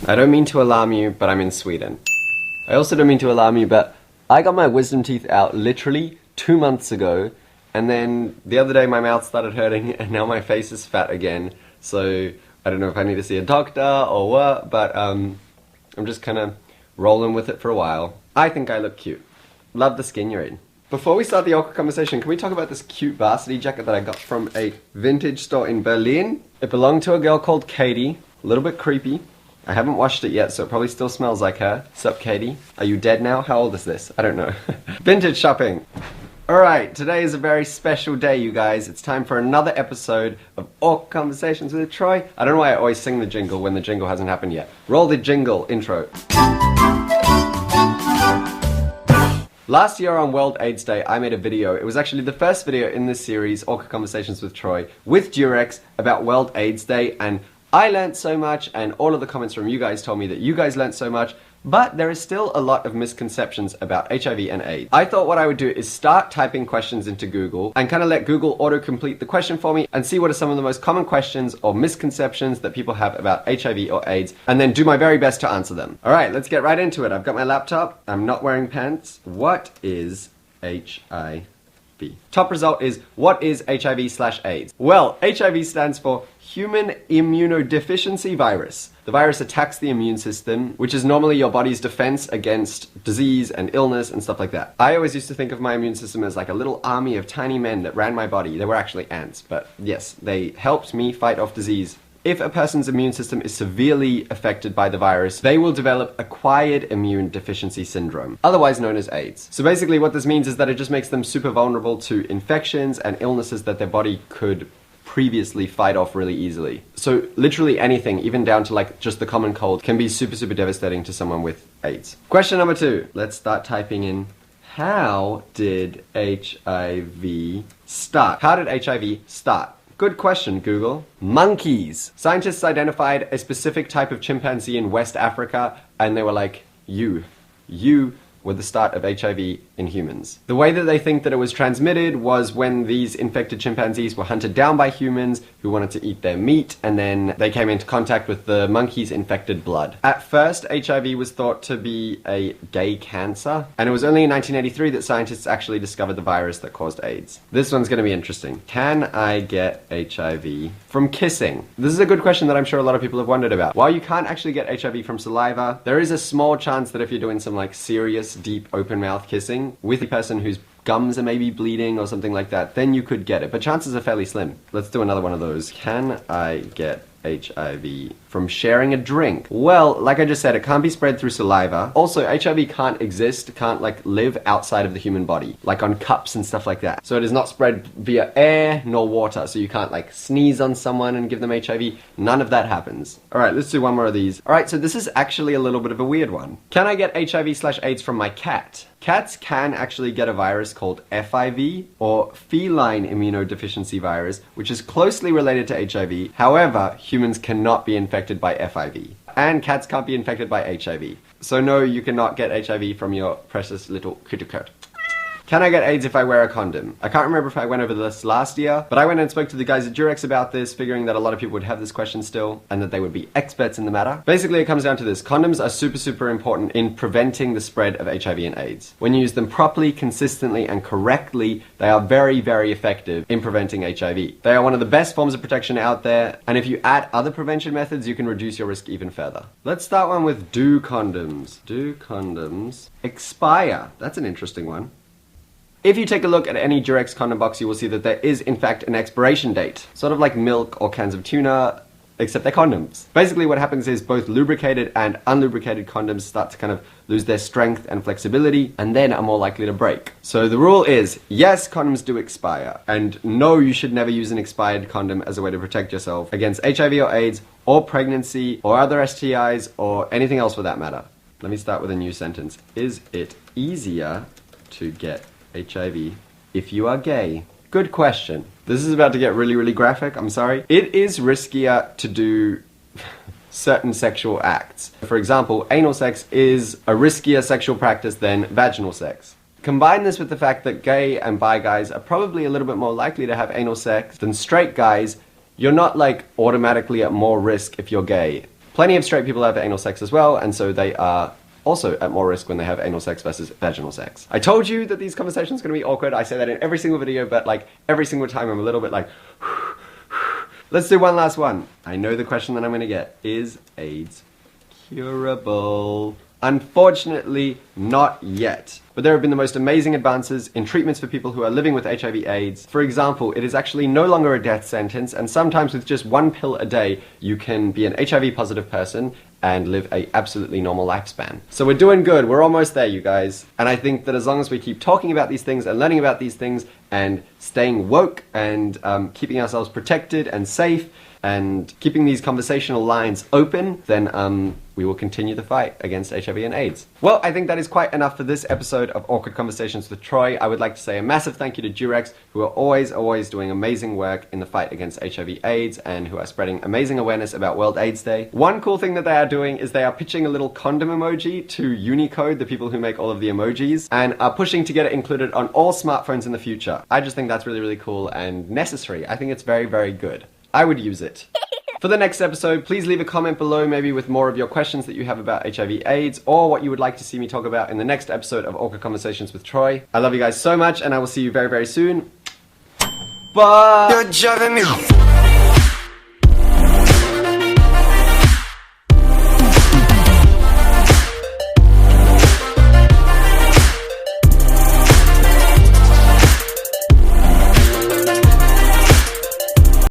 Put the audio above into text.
I don't mean to alarm you, but I'm in Sweden. I also don't mean to alarm you, but I got my wisdom teeth out literally 2 months ago, and then the other day my mouth started hurting, and now my face is fat again. So I don't know if I need to see a doctor or what, but I'm just kind of rolling with it for a while. I think I look cute. Love the skin you're in. Before we start the awkward conversation, can we talk about this cute varsity jacket that I got from a vintage store in Berlin? It belonged to a girl called Katie. A little bit creepy. I haven't washed it yet, so it probably still smells like her. Sup, Katie? Are you dead now? How old is this? I don't know. Vintage shopping. Alright, today is a very special day, you guys. It's time for another episode of Awkward Conversations with Troye. I don't know why I always sing the jingle when the jingle hasn't happened yet. Roll the jingle intro. Last year on World AIDS Day, I made a video. It was actually the first video in this series, Awkward Conversations with Troye, with Durex about World AIDS Day, and I learned so much, and all of the comments from you guys told me that you guys learned so much, but there is still a lot of misconceptions about HIV and AIDS. I thought what I would do is start typing questions into Google and kind of let Google auto-complete the question for me and see what are some of the most common questions or misconceptions that people have about HIV or AIDS, and then do my very best to answer them. Alright, let's get right into it. I've got my laptop, I'm not wearing pants. What is HIV? Top result is, what is HIV/AIDS? Well, HIV stands for Human Immunodeficiency Virus. The virus attacks the immune system, which is normally your body's defense against disease and illness and stuff like that. I always used to think of my immune system as like a little army of tiny men that ran my body. They were actually ants, but yes, they helped me fight off disease. If a person's immune system is severely affected by the virus, they will develop acquired immune deficiency syndrome, otherwise known as AIDS. So basically what this means is that it just makes them super vulnerable to infections and illnesses that their body could previously fight off really easily. So literally anything, even down to like just the common cold, can be super devastating to someone with AIDS. Question number 2. Let's start typing in, how did HIV start? How did HIV start? Good question, Google. Monkeys. Scientists identified a specific type of chimpanzee in West Africa, and they were like, you were the start of HIV in humans. The way that they think that it was transmitted was when these infected chimpanzees were hunted down by humans who wanted to eat their meat, and then they came into contact with the monkey's infected blood. At first, HIV was thought to be a gay cancer, and it was only in 1983 that scientists actually discovered the virus that caused AIDS. This one's gonna be interesting. Can I get HIV from kissing? This is a good question that I'm sure a lot of people have wondered about. While you can't actually get HIV from saliva, there is a small chance that if you're doing some like serious, deep, open mouth kissing with a person whose gums are maybe bleeding or something like that, then you could get it, but chances are fairly slim. Let's do another one of those. Can I get HIV from sharing a drink? Well, like I just said, it can't be spread through saliva. Also, HIV can't like live outside of the human body, like on cups and stuff like that. So it is not spread via air nor water, so you can't like sneeze on someone and give them HIV. None of that happens. Alright, let's do one more of these. Alright, so this is actually a little bit of a weird one. Can I get HIV/AIDS from my cat? Cats can actually get a virus called FIV, or feline immunodeficiency virus, which is closely related to HIV. However, humans cannot be infected by FIV. And cats can't be infected by HIV. So no, you cannot get HIV from your precious little kitty cat. Can I get AIDS if I wear a condom? I can't remember if I went over this last year, but I went and spoke to the guys at Durex about this, figuring that a lot of people would have this question still, and that they would be experts in the matter. Basically, it comes down to this. Condoms are super important in preventing the spread of HIV and AIDS. When you use them properly, consistently, and correctly, they are very effective in preventing HIV. They are one of the best forms of protection out there, and if you add other prevention methods, you can reduce your risk even further. Let's start one with, do condoms? Do condoms expire? That's an interesting one. If you take a look at any Durex condom box, you will see that there is in fact an expiration date. Sort of like milk or cans of tuna, except they're condoms. Basically what happens is both lubricated and unlubricated condoms start to kind of lose their strength and flexibility, and then are more likely to break. So the rule is, yes, condoms do expire, and no, you should never use an expired condom as a way to protect yourself against HIV or AIDS, or pregnancy, or other STIs, or anything else for that matter. Let me start with a new sentence. Is it easier to get HIV if you are gay? Good question. This is about to get really graphic, I'm sorry. It is riskier to do certain sexual acts. For example, anal sex is a riskier sexual practice than vaginal sex. Combine this with the fact that gay and bi guys are probably a little bit more likely to have anal sex than straight guys. You're not like automatically at more risk if you're gay. Plenty of straight people have anal sex as well, and so they are also at more risk when they have anal sex versus vaginal sex. I told you that these conversations are going to be awkward. I say that in every single video, but like every single time I'm a little bit like, let's do one last one. I know the question that I'm going to get. Is AIDS curable? Unfortunately, not yet. But there have been the most amazing advances in treatments for people who are living with HIV/AIDS. For example, it is actually no longer a death sentence, and sometimes with just one pill a day, you can be an HIV-positive person and live a absolutely normal lifespan. So we're doing good. We're almost there, you guys. And I think that as long as we keep talking about these things and learning about these things and staying woke and keeping ourselves protected and safe and keeping these conversational lines open, then we will continue the fight against HIV and AIDS. Well, I think that is quite enough for this episode of Awkward Conversations with Troy. I would like to say a massive thank you to Durex, who are always doing amazing work in the fight against HIV/AIDS and who are spreading amazing awareness about World AIDS Day. One cool thing that they are doing is they are pitching a little condom emoji to Unicode, the people who make all of the emojis, and are pushing to get it included on all smartphones in the future. I just think that's really cool and necessary. I think it's very good. I would use it. For the next episode, please leave a comment below, maybe with more of your questions that you have about HIV/AIDS, or what you would like to see me talk about in the next episode of Awkward Conversations with Troy. I love you guys so much, and I will see you very soon. Bye! You're driving me